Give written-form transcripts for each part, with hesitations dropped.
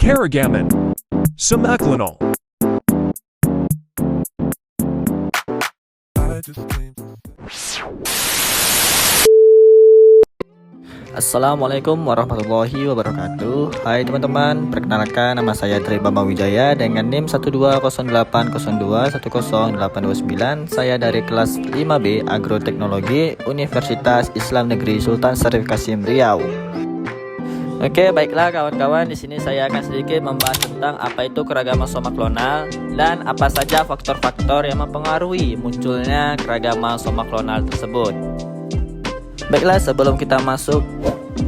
Karagaman. Semaglynol. Assalamualaikum warahmatullahi wabarakatuh. Hai teman-teman, perkenalkan nama saya Tri Bambang Wijaya dengan NIM 12080210829. Saya dari kelas 5B Agroteknologi Universitas Islam Negeri Sultan Syarif Kasim Riau. Oke, baiklah kawan-kawan, di sini saya akan sedikit membahas tentang apa itu keragaman somaklonal dan apa saja faktor-faktor yang mempengaruhi munculnya keragaman somaklonal tersebut. Baiklah, sebelum kita masuk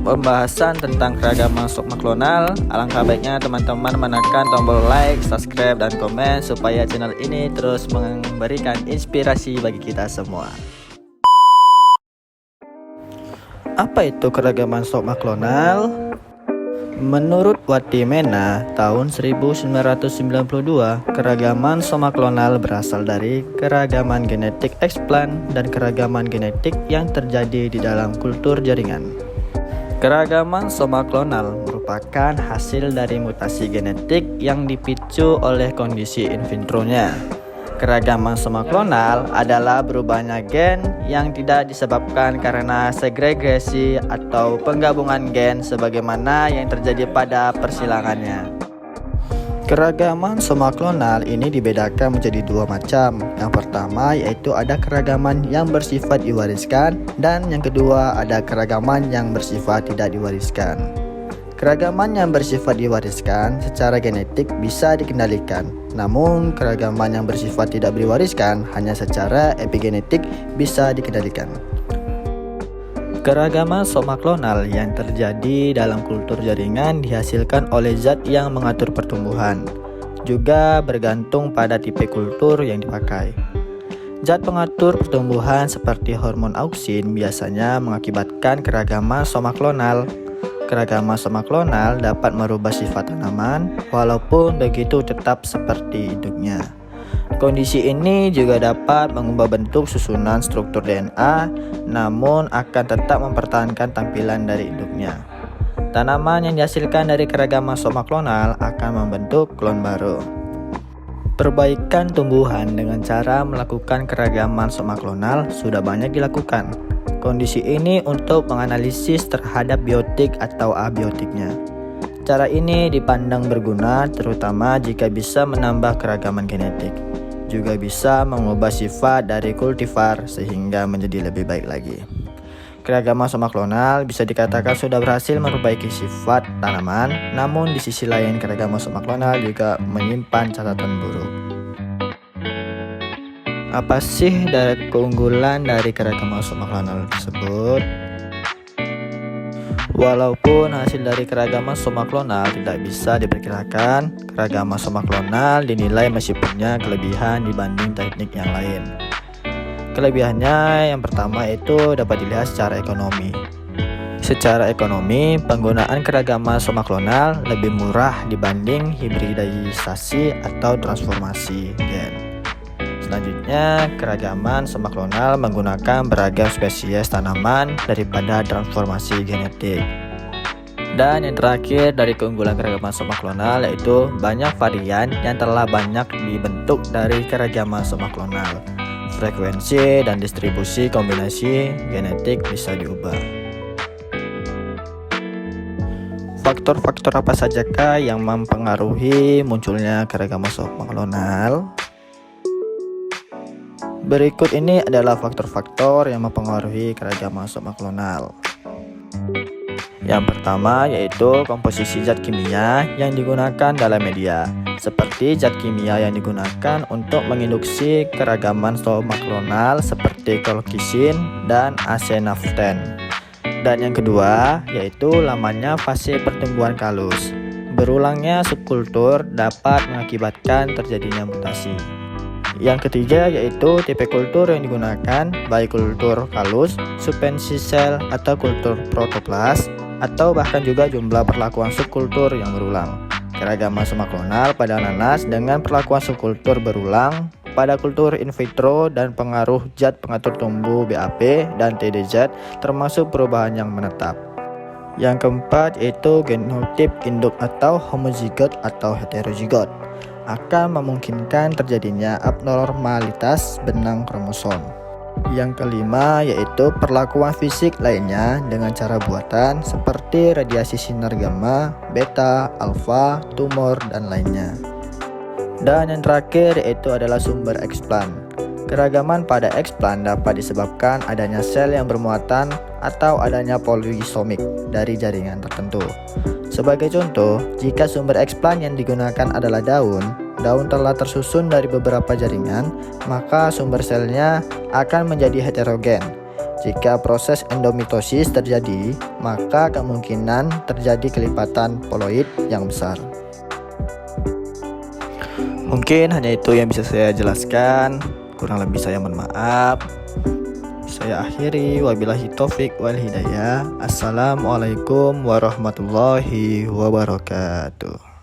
pembahasan tentang keragaman somaklonal, alangkah baiknya teman-teman menekan tombol like, subscribe, dan komen supaya channel ini terus memberikan inspirasi bagi kita semua. Apa itu keragaman somaklonal? Menurut Watimena tahun 1992, keragaman somaklonal berasal dari keragaman genetik eksplan dan keragaman genetik yang terjadi di dalam kultur jaringan. Keragaman somaklonal merupakan hasil dari mutasi genetik yang dipicu oleh kondisi in vitronya. Keragaman somaklonal adalah berubahnya gen yang tidak disebabkan karena segregasi atau penggabungan gen sebagaimana yang terjadi pada persilangannya. Keragaman somaklonal ini dibedakan menjadi dua macam. Yang pertama yaitu ada keragaman yang bersifat diwariskan, dan yang kedua ada keragaman yang bersifat tidak diwariskan. Keragaman yang bersifat diwariskan secara genetik bisa dikendalikan, namun keragaman yang bersifat tidak diwariskan hanya secara epigenetik bisa dikendalikan. Keragaman somaklonal yang terjadi dalam kultur jaringan dihasilkan oleh zat yang mengatur pertumbuhan, juga bergantung pada tipe kultur yang dipakai. Zat pengatur pertumbuhan seperti hormon auksin biasanya mengakibatkan keragaman somaklonal. Keragaman somaklonal dapat merubah sifat tanaman, walaupun begitu tetap seperti induknya. Kondisi ini juga dapat mengubah bentuk susunan struktur DNA, namun akan tetap mempertahankan tampilan dari induknya. Tanaman yang dihasilkan dari keragaman somaklonal akan membentuk klon baru. Perbaikan tumbuhan dengan cara melakukan keragaman somaklonal sudah banyak dilakukan. Kondisi ini untuk menganalisis terhadap biotik atau abiotiknya. Cara ini dipandang berguna terutama jika bisa menambah keragaman genetik. Juga bisa mengubah sifat dari kultivar sehingga menjadi lebih baik lagi. Keragaman somaklonal bisa dikatakan sudah berhasil memperbaiki sifat tanaman, namun di sisi lain keragaman somaklonal juga menyimpan catatan buruk. Apa sih dari keunggulan dari keragaman somaklonal tersebut? Walaupun hasil dari keragaman somaklonal tidak bisa diperkirakan, keragaman somaklonal dinilai masih punya kelebihan dibanding teknik yang lain. Kelebihannya yang pertama itu dapat dilihat secara ekonomi. Secara ekonomi, penggunaan keragaman somaklonal lebih murah dibanding hibridisasi atau transformasi gen. Selanjutnya, keragaman somaklonal menggunakan beragam spesies tanaman daripada transformasi genetik. Dan yang terakhir dari keunggulan keragaman somaklonal yaitu banyak varian yang telah banyak dibentuk dari keragaman somaklonal. Frekuensi dan distribusi kombinasi genetik bisa diubah. Faktor-faktor apa sajakah yang mempengaruhi munculnya keragaman somaklonal? Berikut ini adalah faktor-faktor yang mempengaruhi keragaman somaklonal. Yang pertama yaitu komposisi zat kimia yang digunakan dalam media, seperti zat kimia yang digunakan untuk menginduksi keragaman somaklonal seperti colchicine dan asenaften. Dan yang kedua yaitu lamanya fase pertumbuhan kalus. Berulangnya subkultur dapat mengakibatkan terjadinya mutasi. Yang ketiga yaitu tipe kultur yang digunakan, baik kultur kalus, suspensi sel, atau kultur protoplas, atau bahkan juga jumlah perlakuan subkultur yang berulang. Keragaman somaklonal pada nanas dengan perlakuan subkultur berulang pada kultur in vitro dan pengaruh zat pengatur tumbuh BAP dan TDZ termasuk perubahan yang menetap. Yang keempat yaitu genotip induk atau homozigot atau heterozigot akan memungkinkan terjadinya abnormalitas benang kromosom. Yang kelima yaitu perlakuan fisik lainnya dengan cara buatan seperti radiasi sinar gamma, beta, alfa, tumor, dan lainnya. Dan yang terakhir yaitu adalah sumber eksplan. Keragaman pada eksplan dapat disebabkan adanya sel yang bermuatan atau adanya polisomik dari jaringan tertentu. Sebagai contoh, jika sumber eksplan yang digunakan adalah daun telah tersusun dari beberapa jaringan, maka sumber selnya akan menjadi heterogen. Jika proses endomitosis terjadi, maka kemungkinan terjadi kelipatan poloid yang besar. Mungkin hanya itu yang bisa saya jelaskan. Kurang lebih saya mohon maaf. Saya akhiri, wabillahi taufik wal hidayah. Assalamualaikum warahmatullahi wabarakatuh.